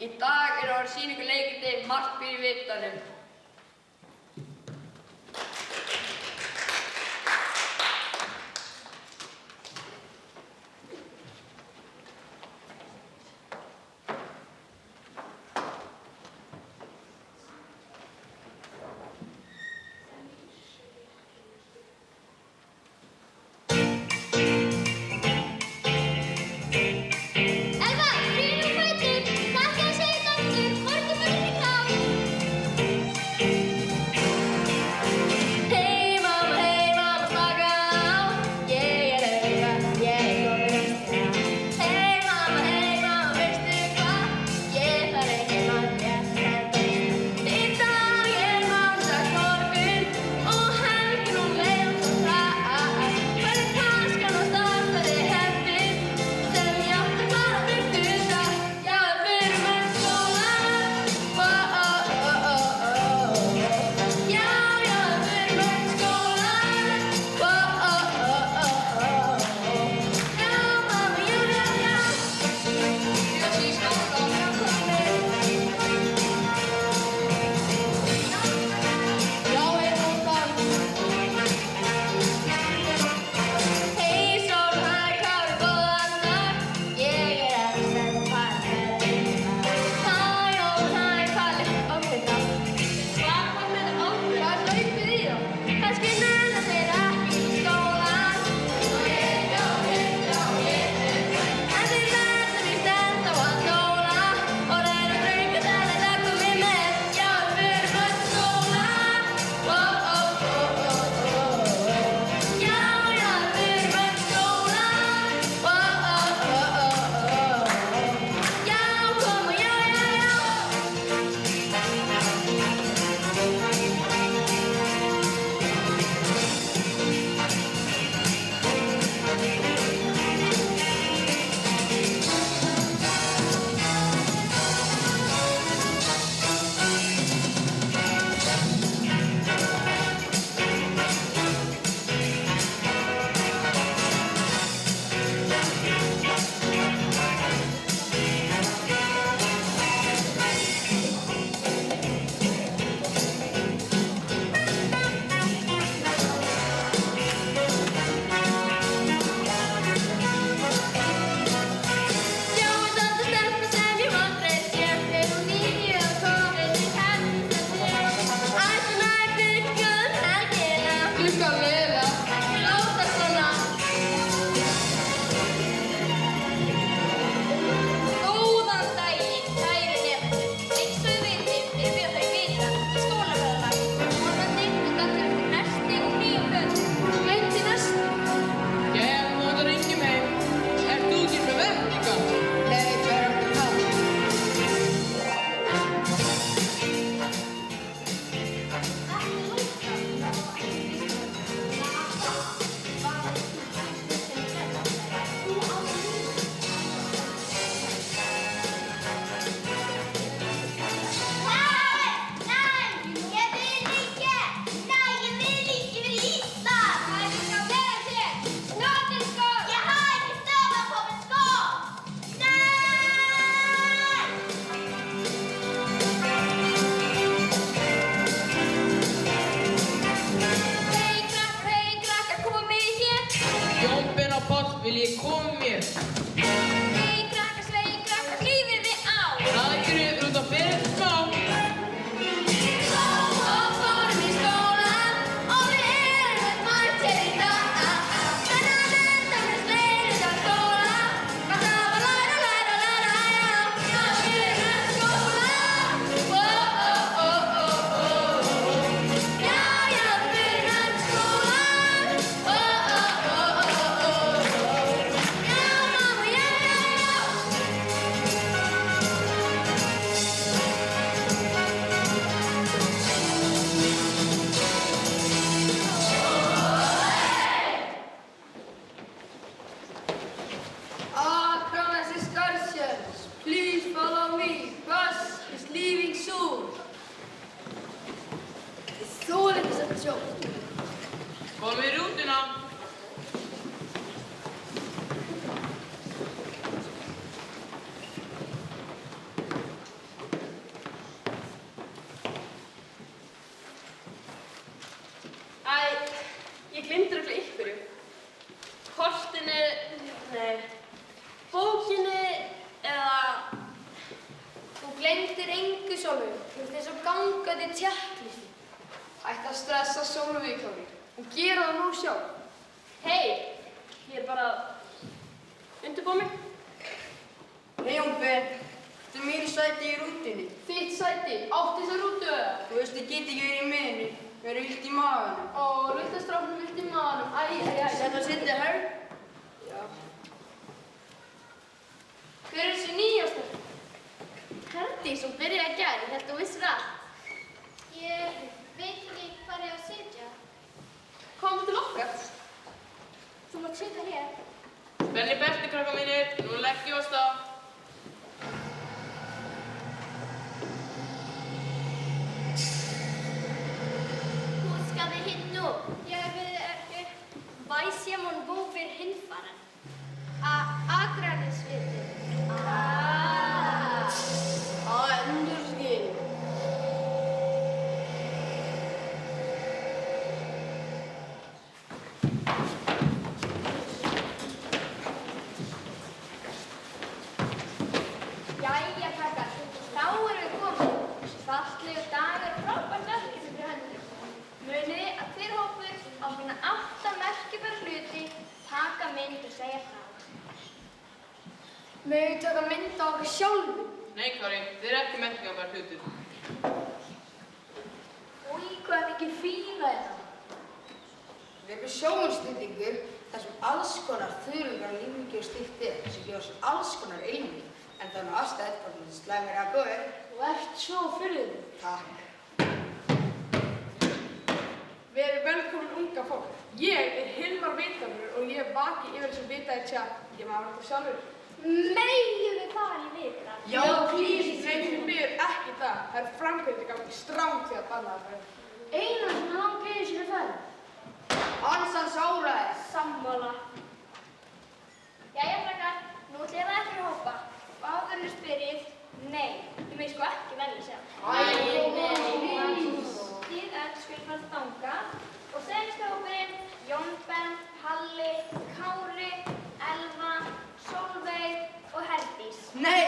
Í dag er orðið sýningarleikindi Margt býr í vitanum. Elva, ríðum á fætur, takk að segja aftur, morgunmatur er klár. Sólveig, þú ert eins og gangandi tjekklisti. Hætt að stressa Sólveig, Kári. Hún gera það nú sjálf. Hei, ég bara að undirbúa mig. Hei, Jónbe. Þetta er mér sæti í rútunni. Þitt sæti, átt þessa rútu eða? Þú veist, ég get ekki verið í miðinni. Mér er illt í maganum. Ó, luttastráknum vilt í maðurum. Æ. Þetta sitja hér? Já. Hver er þessi nýjasta? Herdís, hún byrjaði að gera, ég held að þú vissir það. Ég veit ekki hvað ég á að sitja. Komum til okkar. Þú mátt sitja hér. Spenni belti, krakka mínir. Nú leggjum við á stað. Hvor skal vi hin nu? Jeg ved ikke. Hvad siger man, hvor vil henfaren? Akranesvitten. Endurskil. Jæja, krakkar. Þá erum við komin. Fallegur dagur, frábært verkefni fyrir hendur. Munið að þið hópur á að finna 8 merkibæra hluti, taka mynd og segja frá. Megum við taka mynd á okkur sjálfu? Nei, Kári, þið eru ekki merkingar hlutir. Új, hvað er mikið fíla þetta? Við erum sjónstýtingur þar sem alls konar þurrungar lífningi og slíkt sem gefa sér alls konar ilmi. En það er nú aðstætt hvort þú slæmir að góður. Þú ert svo fyrrður. Takk. Við erum velkomin unga fólk. Ég er Hilmar Vitanur og ég vaki yfir þessum vitaði tjá. Ég maður þetta sjálfur. Megum við fara í vita? Já, please. Nei, þið byrjur ekki það. Það er framkvæmdi gangi stráng því að banna það. Einar sem langt við sér færi. Hansans áræði. Sammála. Jæja, krakkar, nú ætlum ég ekki að hoppa. Áður en spyrjið, nei, þið megið sko ekki velja sjálf. Nei. Þið öll skulle fara þangað og senstu hópurinn Jón Ben, Halli, Kári, Elva, Sólveig og Herdís. Nei,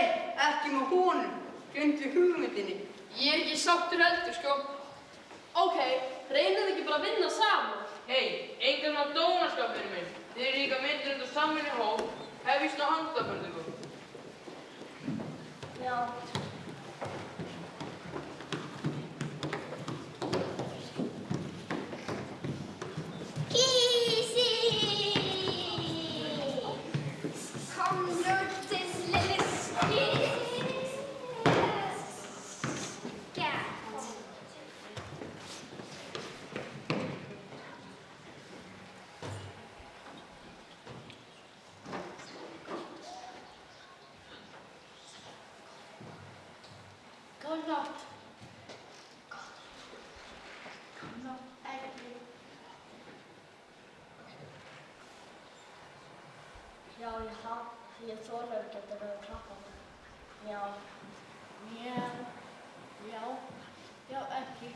ekki með honum. Gleymdu hugmyndinni. Ég er ekki sáttur heldur, sko. Ok, reynum við ekki bara að vinna saman. Hei, engan á dónaskap fyrir mig. Þið eru líka myndir undir saminni hóp. Hefist á handaförðingum. Já. Kísi! Kom nú til lille skært. Góð nótt. Já, ég þorði ekki að vera að klappa mig. Já, ekki.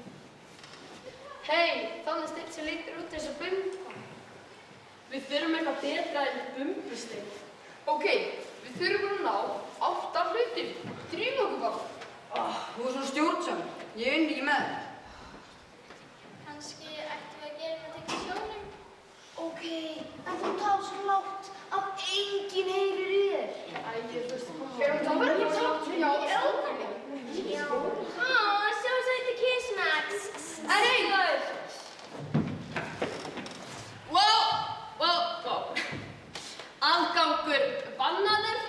Hei, þannig stilt sem lítur út eins og bumba. Við þurfum eitthvað betra en bumbustig. Ok, við þurfum að ná 8 hlutum. Drífum okkur bara. Þú er svo stjórnsam. Ég vinn ekki með þér. Kannski ættum við að gera eitthvað til sjónum. Ok, en þú talar svo lágt að enginn heyrir í þér. Æ, ég veist að koma. Erum það verður að tala? Já, eldur. Sjá sæti Kismax. Hei! Wow. Aðgangur bannaður.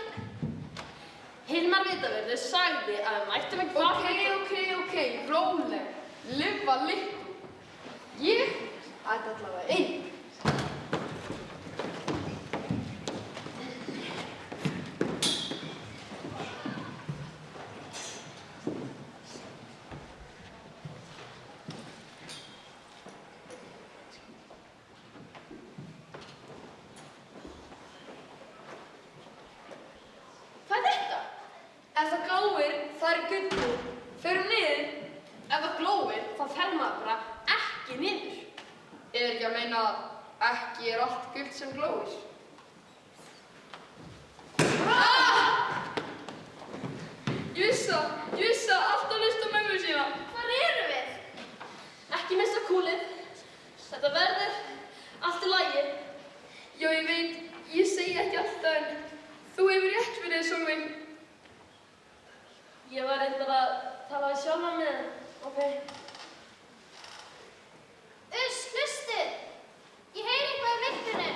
Hilmar Vitaverður sagði að við mættum ekki fara. Ok, róleg. Lifa litlu. Ég ætti allavega inn. Hvað er þetta? Ef það glóir, það er gullið. Förum niður. Ef það glóir, þá fer maður bara ekki niður. Er ekki að meina að ekki er allt gult sem glóir? Ég vissi það, alltaf list á kúlið. Þetta verður allt í lagi. Já, ég veit, ég segi ekki alltaf en þú hefur rétt fyrir þér, Sólveig. Ég var reyndar að tala við sjálfan mig, ok? Hlustið! Ég heyri eitthvað í myrkrinu.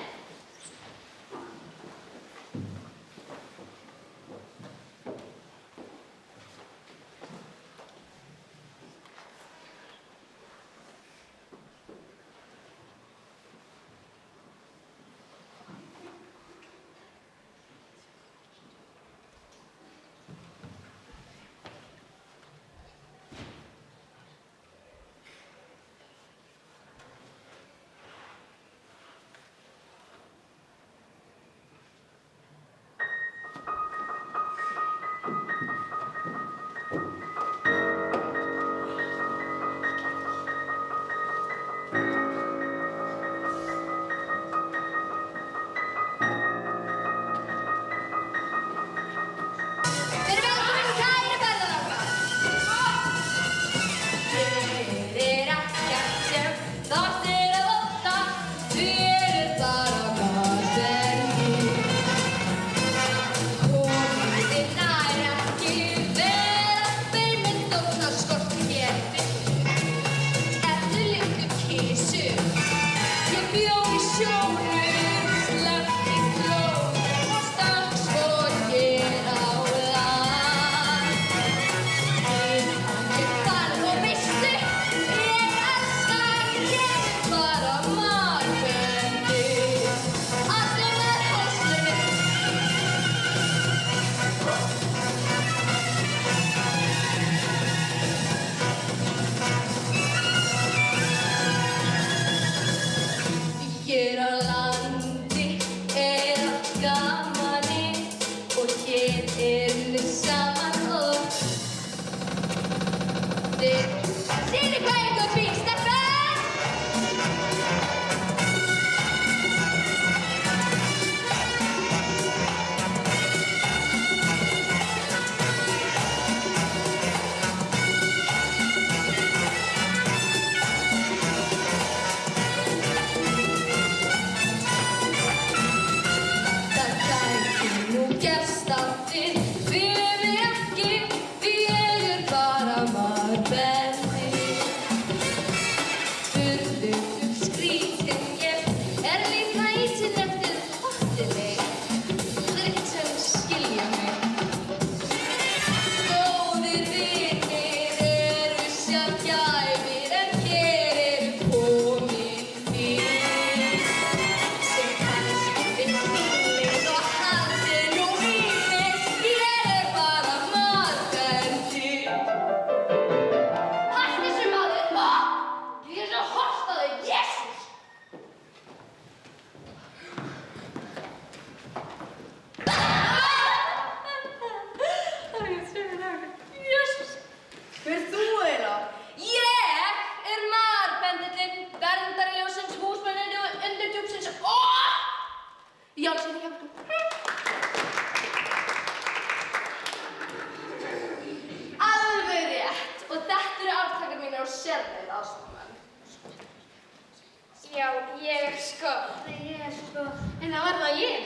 En það var það ég.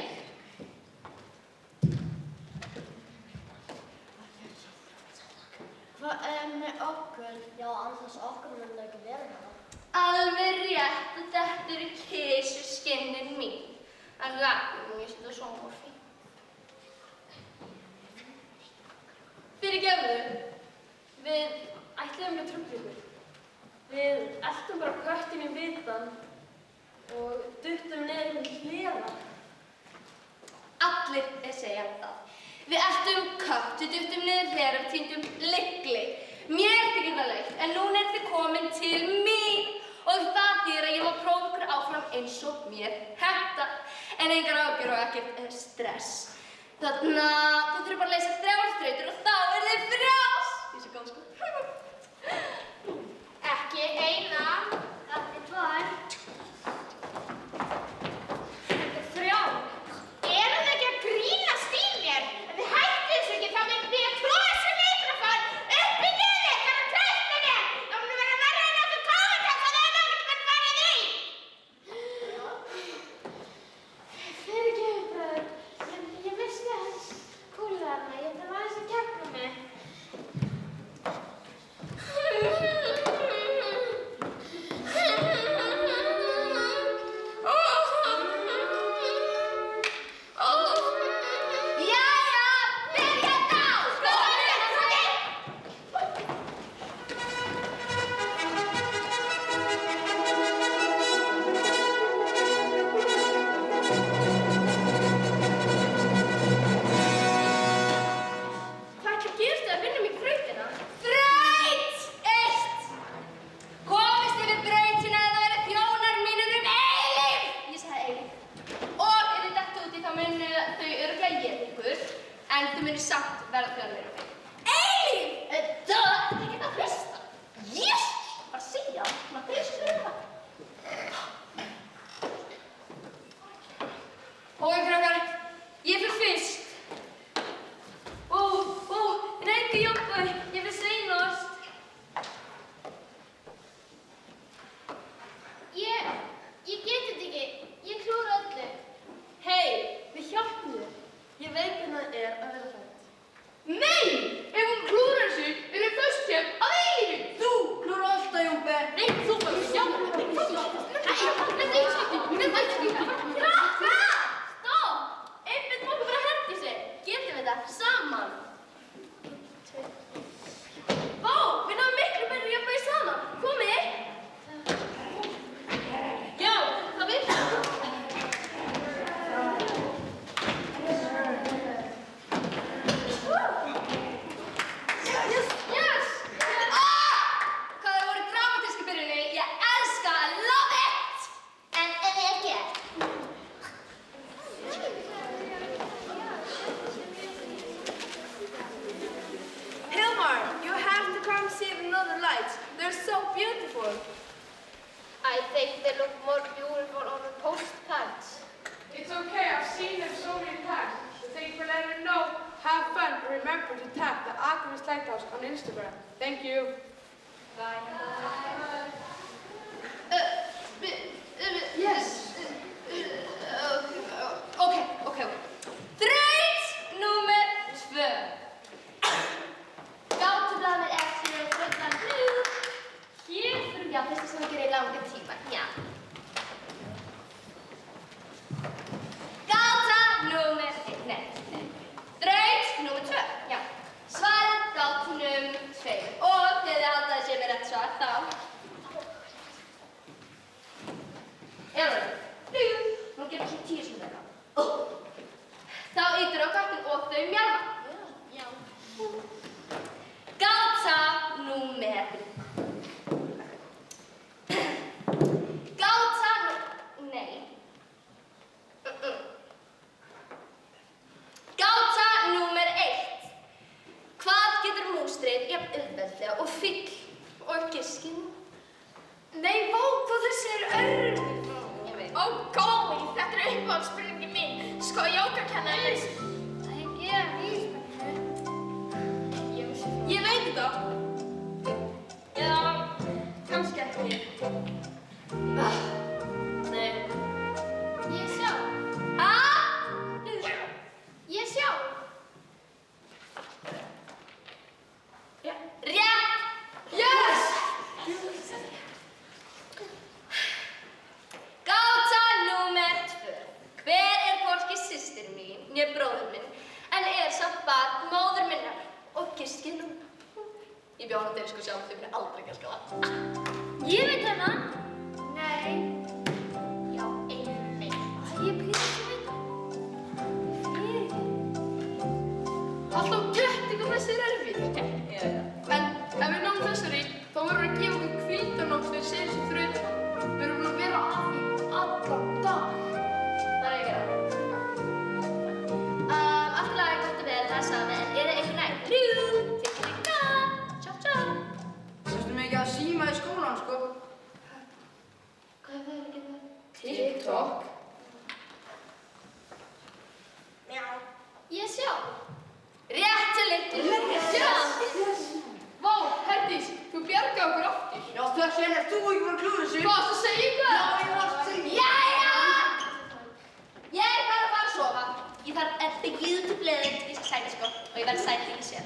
Hvað er með okkur? Já, annars okkur mun ekki vera hérna. Alveg rétt og þetta eru kisuskinnin mín. En rækjum og ég setja svo morfín. Fyrirgefðu, við ætluðum að trufla ykkur. Við eltum bara köttin í vitan og duttum neður í hliða. Allir segja það. Við eltum kött, við duttum niður hliðar og týndum lykli. Mér þykir það leitt, en núna er þið komin til mín og það þýðir að ég má prófa ykkur áfram eins og mér hentar. En engar ágjör og ekkert stress. Þannig að þú þurfum bara að leysa 3 þrautir og þá er þið frjáls. Ég sé góð sko. Ekki eina, ekki 2. Þetta er 3. Eru þið ekki að grínast í mér? Ef þið hættið þessu ekki, þá myndi ég að tróða þessu mikrofón upp í niður ykkar og trösta mér. Það myndi vera verra en okkur káðan, þannig að það er Northern Lights. They're so beautiful. I think they look more beautiful on the postcards. It's okay, I've seen them so many times. So thank you for letting me know. Have fun. Remember to tag the Akranes Lighthouse on Instagram. Thank you. Bye. Yes. Okay. Þraut númer 2. Gátublaðið eftir þrautan hlut. Hér fyrir já, fyrsta sem við gerum í langan tíma. Já. Gáta númer 1. Nei. Þraut númer 2. Já. Svarið gátu númer 2. Og þegar þið haldið að sé með rétt svar þá. Nú getur þessi 10 sem þetta. Þá ytur á gáttinn og þau mjálma. Já. Gáta númer. Nei. Gáta númer 1. Hvað getur mústrið jafn auðveldlega og fugl og giskinn? Nei, vá, hvað þessi er erfið. Ó, gói, þetta er uppáhaldsspurningin mín. Sko, jógakennarinn. Það er geða vísbendingu. Ég veit þetta. Já, kannski ekki. Nei. Ég sjá. Ég sjá. Rétt! Yes! Gáta númer 2. Hver er hvorki systir mín, né bróðir minn, en er samt barn móður minnar og giskið nú? Ég bjó hana til sko sjálf, þau muni aldrei giska það. Ég veit hérna. Nei. Já, einmitt. Ég býð ekki veit það. Alltaf kettingu þessi er erfið. En ef við náum þessari, þá verðum við að gefa okkur hvíldarnótt fyrir síðustu þrautina. Við erum búin að vera að því allan dag. Það er ekki það. Allt lag er gott og vel, það er saman, en er það einhver næg? Tikka, tjá. Sérstu mig ekki að síma í skólan, sko? Hvað er það ekki það? TikTok. Ég sjá. Rétt til litlu. Yes! Vá, Herdís, þú bjargaði okkur aftur. Já, þess vegna er þú ekki bara að klúða þessu. Hvað, þú segir hvað? Já, ég var að segja. Jæja! Ég er bara að fara að sofa. Ég þarf að byggja út til bleðið, ég skal sæti sko, og ég verð sæti í sér.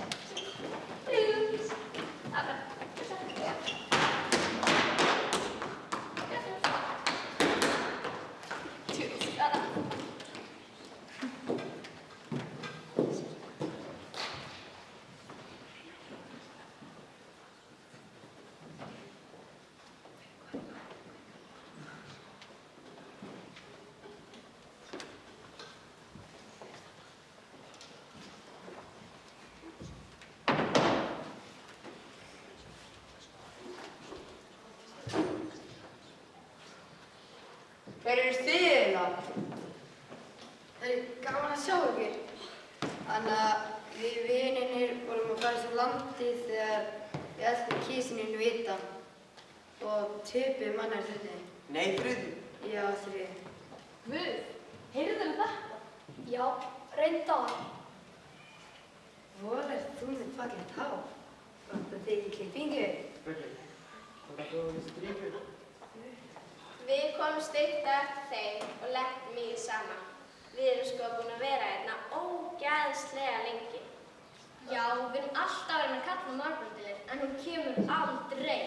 Hver eru þið eiginlega? Það er gaman að sjá ykkur. Þannig að við vinirnir vorum að fara til landi þegar við ætlum kísininn vita og töpuðum annar þriðji. Nei, þriðji. Já, þriðji. Guð, heyrðu þetta? Já, reyndar. Voru þú með fallegt hár? Vantar þig í klippingu? Spurning. Hvað er það þessi drífur? Við komum styrkt eftir þeim og lentum í því saman. Við erum sko búin að vera hérna ógæðslega lengi. Já, við erum alltaf verið með kalla morgundilir, en hún kemur aldrei.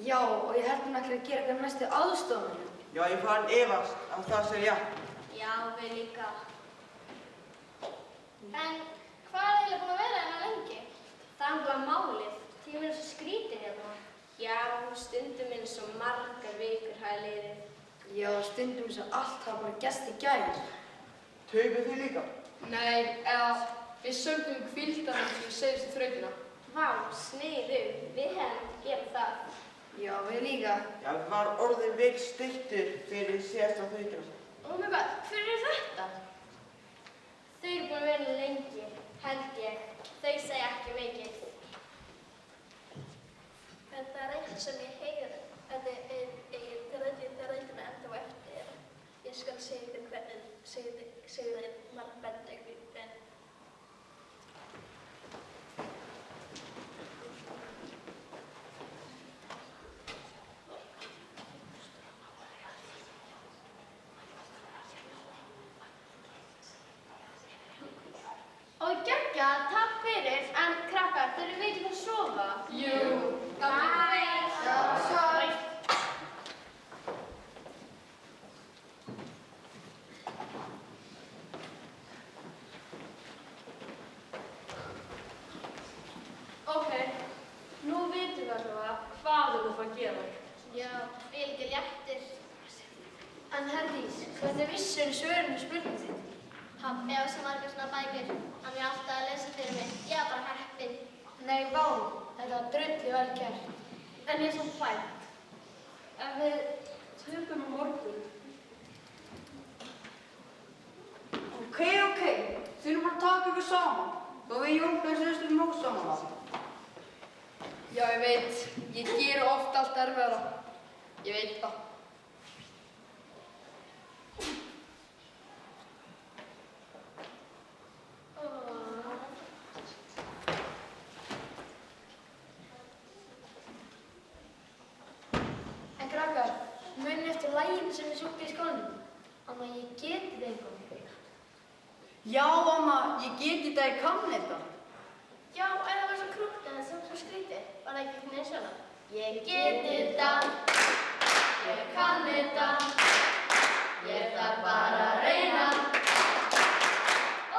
Já, og ég held hún ætla að gera eitthvað næstu aðstofanum. Já, ég fann efast að það sé rétt. Já, við líka. En hvað er eiginlega búin að vera hérna lengi? Það er bara málið. Tíminn er svo skrítinn hérna. Já, stundum eins og margar vikur hafa liðið. Já, stundum eins og allt hafa bara gerst í gær. Taupuð þið líka? Nei, eða við söngum hvíldarnótt fyrir síðustu þrautina. Vá, sniðu, við hefum gert það. Já, við líka. Já, við var orðið vel styrktur fyrir síðasta þrautina. Oh my god, hver er þetta? Þau eru búin að vera lengi, held ég. Þau segja ekki mikið. veistu það svo hvað þú fara að gera? Já, vil ekki léttir. En Herdís, hvernig vissirðu svörin við spurningum þín? Pabbi á svo margar svona bækur. Hann er alltaf að lesa fyrir mig. Ég var bara heppin. Nei, vá, þetta var drullu vel gert. En ég er svo hrædd. Ef við töpum á morgun. Ok, þið erum bara að taka ykkur saman. Þó við Jónbjörn systur nóg saman á. Já, ég veit. Ég geri oft allt erfiðara. Ég veit það. En krakkar, munið eftir laginu sem við sungum í skólanum. Amma, ég geti þetta eitthvað. Já, amma, ég geti þetta, ég kann þetta. Já, en það var svo krútt en það sem svo skrítið. Var það ekki einhvern veginn svona? Ég get þetta, ég kann þetta, ég þarf bara að reyna.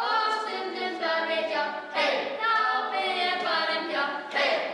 Og stundum þarf ég hjálp, hey, þá bið ég bara hjálp, hey.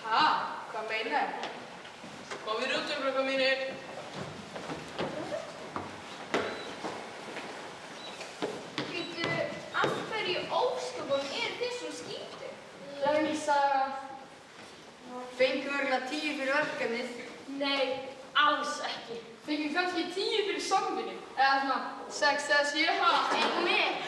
Ha, hvað meinar? Komið út krakkar mínir. Býttu, af hverju ósköpunum eru þið svona skítug? Löng saga. Fengum örgulega 10 fyrir verkefnið. Nei, alls ekki. Fengið kannski 10 fyrir samvinnu. Eða svona 6 eða 7. Engum mig.